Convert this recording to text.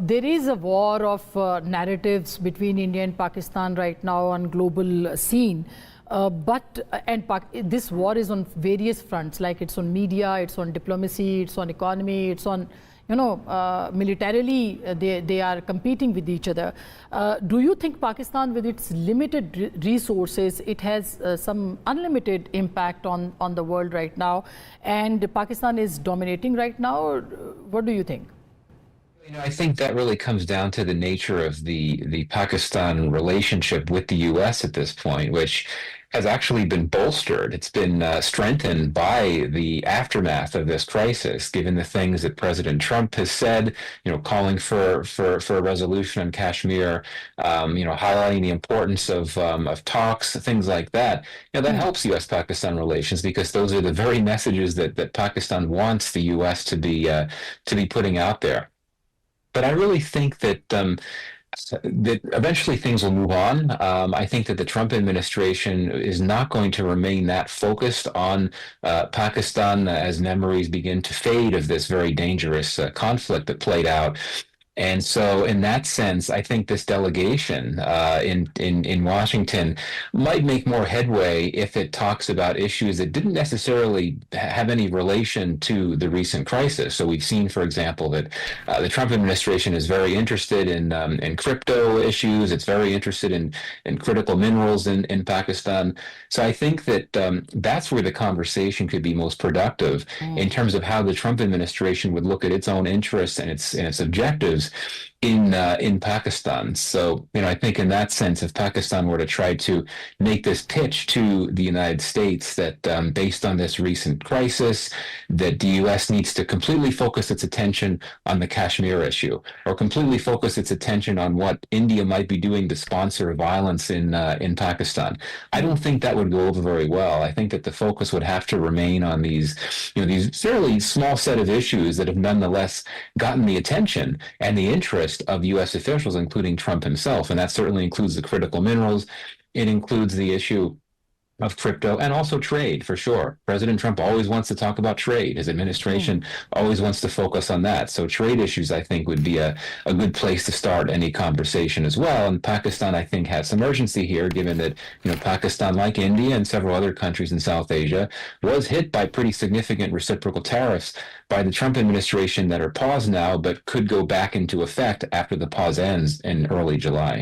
there is a war of narratives between India and Pakistan right now on global scene. This war is on various fronts, like it's on media, it's on diplomacy, it's on economy, it's on, militarily they are competing with each other. Do you think Pakistan, with its limited resources, it has some unlimited impact on the world right now, and Pakistan is dominating right now? Or what do you think? I think that really comes down to the nature of the Pakistan relationship with the U.S. at this point, which has actually been bolstered. It's been strengthened by the aftermath of this crisis, given the things that President Trump has said, calling for a resolution on Kashmir, highlighting the importance of talks, things like that. That helps U.S.-Pakistan relations because those are the very messages that Pakistan wants the U.S. to be putting out there. But I really think that eventually things will move on. I think that the Trump administration is not going to remain that focused on Pakistan as memories begin to fade of this very dangerous conflict that played out. And so, in that sense, I think this delegation in Washington might make more headway if it talks about issues that didn't necessarily have any relation to the recent crisis. So we've seen, for example, that the Trump administration is very interested in crypto issues. It's very interested in critical minerals in Pakistan. So I think that that's where the conversation could be most productive in terms of how the Trump administration would look at its own interests and its objectives in Pakistan. So, I think in that sense, if Pakistan were to try to make this pitch to the United States that based on this recent crisis, that the U.S. needs to completely focus its attention on the Kashmir issue, or completely focus its attention on what India might be doing to sponsor violence in Pakistan, I don't think that would go over very well. I think that the focus would have to remain on these fairly small set of issues that have nonetheless gotten the attention and the interest of U.S. officials, including Trump himself. And that certainly includes the critical minerals. It includes the issue of crypto and also trade, for sure. President Trump always wants to talk about trade. His administration always wants to focus on that. So trade issues, I think, would be a good place to start any conversation as well. And Pakistan, I think, has some urgency here, given that, Pakistan, like India and several other countries in South Asia, was hit by pretty significant reciprocal tariffs by the Trump administration that are paused now, but could go back into effect after the pause ends in early July.